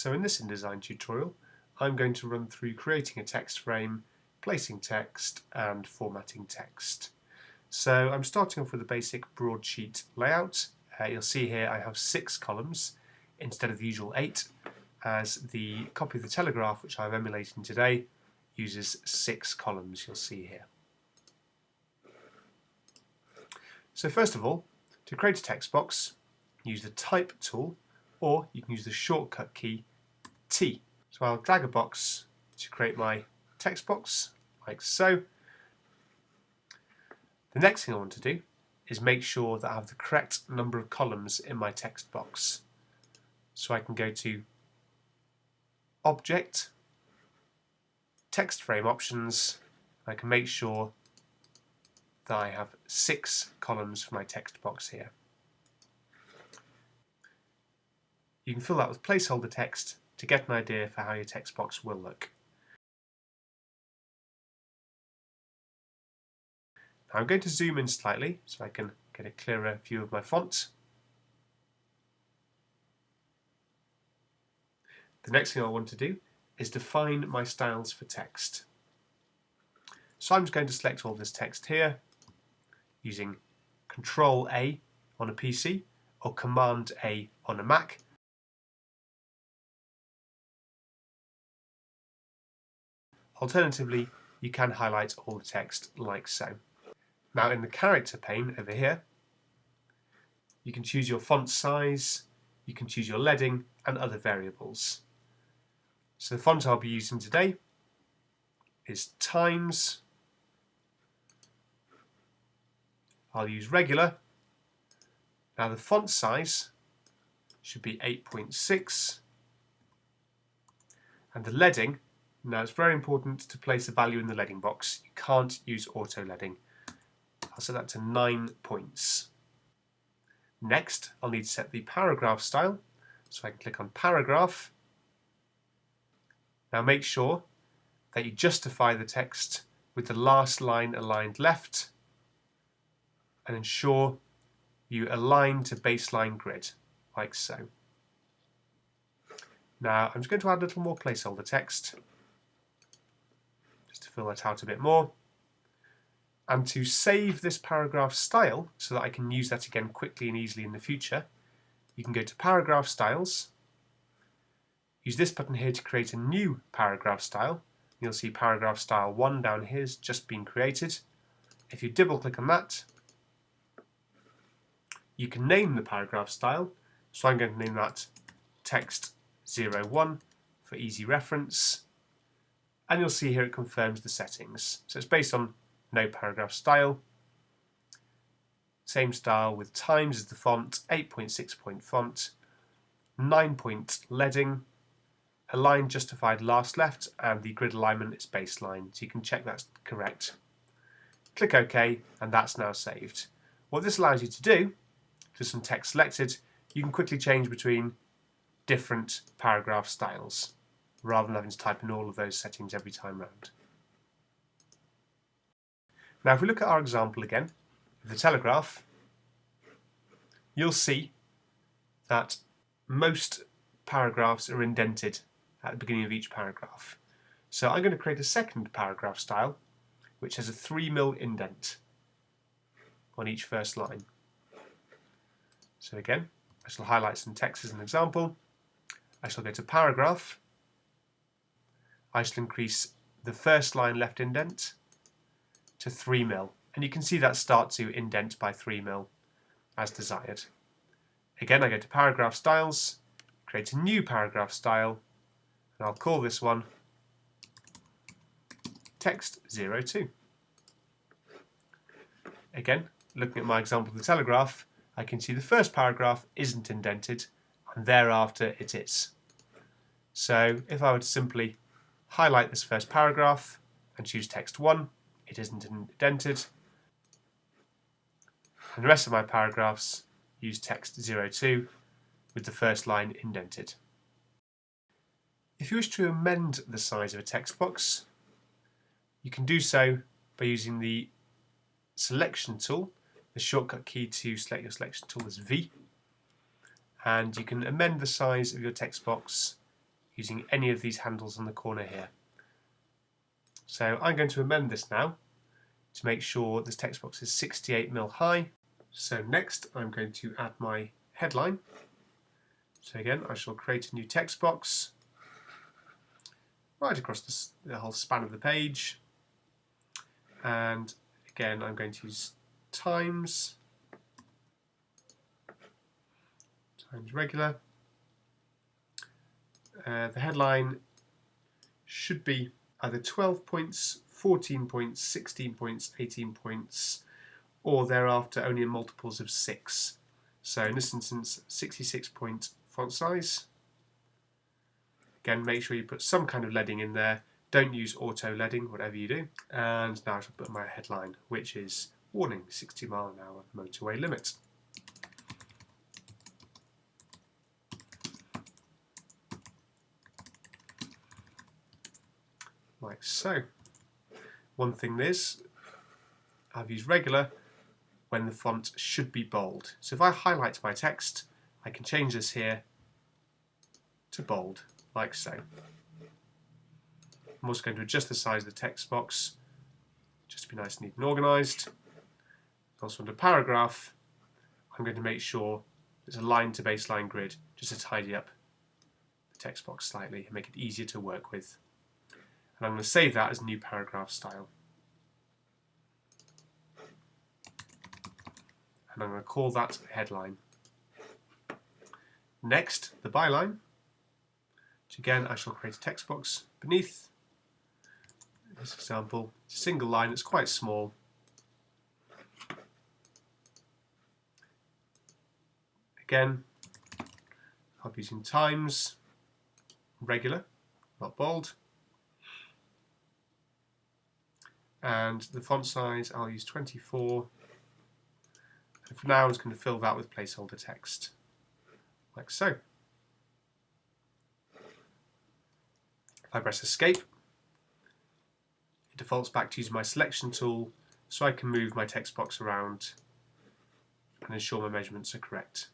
So in this InDesign tutorial, I'm going to run through creating a text frame, placing text and formatting text. So I'm starting off with a basic broadsheet layout. You'll see here I have 6 columns instead of the usual 8, as the copy of the Telegraph which I'm emulating today uses 6 columns, you'll see here. So first of all, to create a text box, use the Type tool, or you can use the shortcut key T. So I'll drag a box to create my text box, like so. The next thing I want to do is make sure that I have the correct number of columns in my text box. So I can go to Object, Text Frame Options. I can make sure that I have 6 columns for my text box here. You can fill that with placeholder text to get an idea for how your text box will look. Now I'm going to zoom in slightly so I can get a clearer view of my font. The next thing I want to do is define my styles for text. So I'm just going to select all this text here using Control A on a PC or Command A on a Mac. Alternatively, you can highlight all the text like so. Now in the character pane over here, you can choose your font size, you can choose your leading and other variables. So the font I'll be using today is Times. I'll use regular. Now the font size should be 8.6, and the leading, now it's very important to place a value in the leading box. You can't use auto leading. I'll set that to 9 points. Next, I'll need to set the paragraph style, so I can click on Paragraph. Now make sure that you justify the text with the last line aligned left, and ensure you align to baseline grid, like so. Now I'm just going to add a little more placeholder text, just to fill that out a bit more. And to save this paragraph style, so that I can use that again quickly and easily in the future, you can go to Paragraph Styles, use this button here to create a new paragraph style. You'll see Paragraph Style 1 down here has just been created. If you double click on that, you can name the paragraph style. So I'm going to name that Text 01 for easy reference. And you'll see here it confirms the settings. So it's based on no paragraph style. Same style with Times as the font, 8.6 point font, 9 point leading, align justified last left, and the grid alignment is baseline. So you can check that's correct. Click OK, and that's now saved. What this allows you to do, with some text selected, you can quickly change between different paragraph styles, rather than having to type in all of those settings every time round. Now if we look at our example again, the Telegraph, you'll see that most paragraphs are indented at the beginning of each paragraph. So I'm going to create a second paragraph style which has a 3mm indent on each first line. So again, I shall highlight some text as an example. I shall go to Paragraph. I shall increase the first line left indent to 3mm, and you can see that start to indent by 3mm as desired. Again, I go to Paragraph Styles, create a new paragraph style, and I'll call this one Text 02. Again, looking at my example of the Telegraph, I can see the first paragraph isn't indented, and thereafter it is. So if I were to simply highlight this first paragraph and choose Text 1, it isn't indented, and the rest of my paragraphs use Text 02 with the first line indented. If you wish to amend the size of a text box, you can do so by using the Selection tool. The shortcut key to select your selection tool is V, and you can amend the size of your text box using any of these handles on the corner here. So I'm going to amend this now to make sure this text box is 68mm high. So next I'm going to add my headline. So again, I shall create a new text box right across the whole span of the page. And again, I'm going to use times regular. The headline should be either 12 points, 14 points, 16 points, 18 points, or thereafter only in multiples of 6. So in this instance, 66 point font size. Again, make sure you put some kind of leading in there. Don't use auto leading, whatever you do. And now I shall put my headline, which is warning, 60-mile-an-hour motorway limit. Like so. One thing is, I've used regular when the font should be bold. So if I highlight my text, I can change this here to bold, like so. I'm also going to adjust the size of the text box, just to be nice, neat and organised. Also under paragraph, I'm going to make sure it's aligned to baseline grid, just to tidy up the text box slightly and make it easier to work with. And I'm going to save that as new paragraph style. And I'm going to call that headline. Next, the byline, which again I shall create a text box beneath. In this example, it's a single line that's quite small. Again, I'll be using times regular, not bold. And the font size, I'll use 24. And for now, I'm just going to fill that with placeholder text, like so. If I press escape, it defaults back to using my selection tool so I can move my text box around and ensure my measurements are correct.